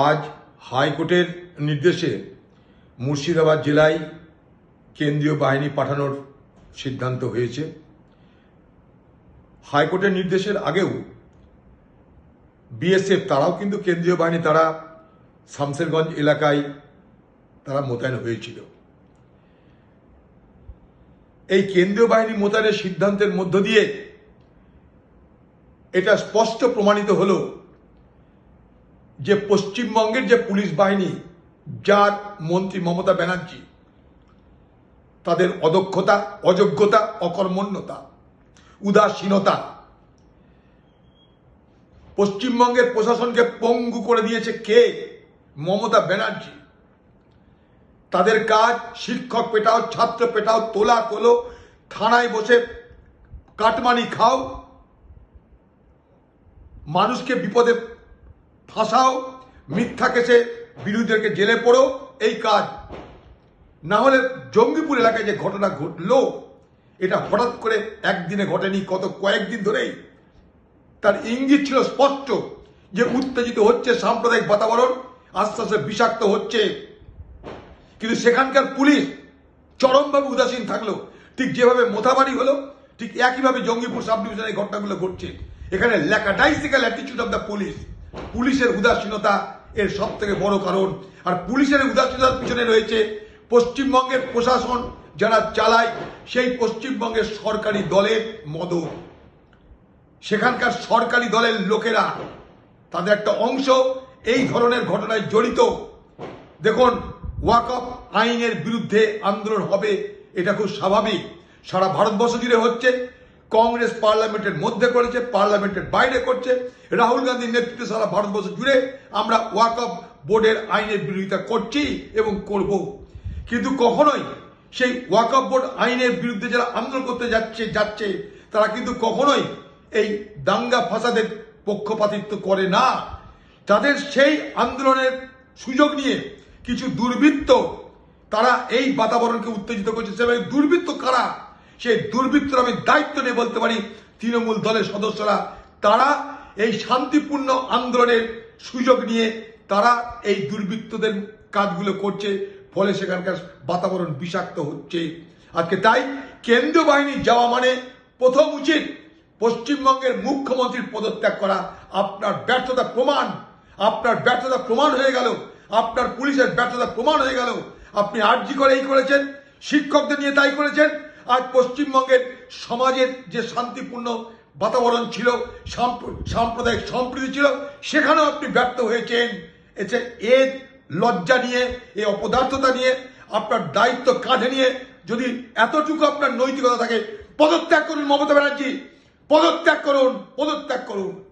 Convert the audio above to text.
আজ হাইকোর্টের নির্দেশে মুর্শিদাবাদ জেলায় কেন্দ্রীয় বাহিনী পাঠানোর সিদ্ধান্ত হয়েছে। হাইকোর্টের নির্দেশের আগেও বিএসএফ তারাও কিন্তু কেন্দ্রীয় বাহিনী তারা শামসেরগঞ্জ এলাকায় তারা মোতায়েন হয়েছিল। এই কেন্দ্রীয় বাহিনী মোতায়েনের সিদ্ধান্তের মধ্য দিয়ে এটা স্পষ্ট প্রমাণিত হলো যে পশ্চিমবঙ্গের যে পুলিশ বাহিনী, যার মন্ত্রী মমতা ব্যানার্জি, তাদের অদক্ষতা, অযোগ্যতা, অকর্মণ্যতা, উদাসীনতা পশ্চিমবঙ্গের প্রশাসনকে পঙ্গু করে দিয়েছে কে? মমতা ব্যানার্জি। তাদের কাজ শিক্ষক পেটাও, ছাত্র পেটাও, তোলা তোলো, থানায় বসে কাটমানি খাও, মানুষকে বিপদে ফাঁসাও, মিথ্যা কেসে বিরোধীদেরকে জেলে পড়ো, এই কাজ। না হলে জঙ্গিপুর এলাকায় যে ঘটনা ঘটলো, এটা হঠাৎ করে একদিনে ঘটেনি, কয়েকদিন ধরেই তার ইঙ্গিত ছিল স্পষ্ট যে উত্তেজিত হচ্ছে সাম্প্রদায়িক বাতাবরণ, আস্তে আস্তে বিষাক্ত হচ্ছে। কিন্তু সেখানকার পুলিশ চরমভাবে উদাসীন থাকলো। ঠিক যেভাবে মোথাবাড়ি হলো, ঠিক একইভাবে জঙ্গিপুর সাব ডিভিশনে এই ঘটনাগুলো ঘটছে। এখানে ল্যাকাডাইসিক্যাল অ্যাটিটিউড অফ দ্য পুলিশ, পুলিশের উদাসীনতা এর সব থেকে বড় কারণ। আর পুলিশের উদাসীনতার পিছনে রয়েছে পশ্চিমবঙ্গের প্রশাসন যারা চালায়, সেই পশ্চিমবঙ্গের সরকারি দলের মদত। সেখানকার সরকারি দলের লোকেরা, তাদের একটা অংশ এই ধরনের ঘটনায় জড়িত। দেখুন, ওয়াকফ আইনের বিরুদ্ধে আন্দোলন হবে, এটা খুব স্বাভাবিক। সারা ভারতবর্ষ জুড়ে হচ্ছে। কংগ্রেস পার্লামেন্টের মধ্যে করেছে, পার্লামেন্টের বাইরে করছে। রাহুল গান্ধীর নেতৃত্বে সারা ভারতবর্ষ জুড়ে আমরা ওয়াকফ বোর্ডের আইনের বিরোধিতা করছি এবং করব। কিন্তু কখনোই সেই ওয়াকফ বোর্ড আইনের বিরুদ্ধে যারা আন্দোলন করতে যাচ্ছে তারা কিন্তু কখনোই এই দাঙ্গা ফাসাদের পক্ষপাতিত্ব করে না। তাদের সেই আন্দোলনের সুযোগ নিয়ে কিছু দুর্বৃত্ত তারা এই বাতাবরণকে উত্তেজিত করছে। সেভাবে দুর্বৃত্ত কারা? সেই দুর্বৃত্তর আমি দায়িত্ব নিয়ে বলতে পারি, তৃণমূল দলের সদস্যরা। তারা এই শান্তিপূর্ণ আন্দোলনের সুযোগ নিয়ে তারা এই দুর্বৃত্তদের কাজগুলো করছে, ফলে সেখানকার বাতাবরণ বিষাক্ত হচ্ছে। আজকে তাই কেন্দ্রীয় বাহিনী যাওয়া মানে প্রথম উচিত পশ্চিমবঙ্গের মুখ্যমন্ত্রীর পদত্যাগ করা। আপনার ব্যর্থতা প্রমাণ হয়ে গেল, আপনার পুলিশের ব্যর্থতা প্রমাণ হয়ে গেল। আপনি আরজি করে এই করেছেন, শিক্ষকদের নিয়ে তাই করেছেন। আজ পশ্চিমবঙ্গের সমাজের যে শান্তিপূর্ণ বাতাবরণ ছিল, সাম্প্রদায়িক সম্প্রীতি ছিল, সেখানেও আপনি ব্যর্থ হয়েছেন। এর লজ্জা নিয়ে, এই অপদার্থতা নিয়ে, আপনার দায়িত্ব কাঁধে নিয়ে যদি এতটুকু আপনার নৈতিকতা থাকে, পদত্যাগ করুন মমতা ব্যানার্জি, পদত্যাগ করুন।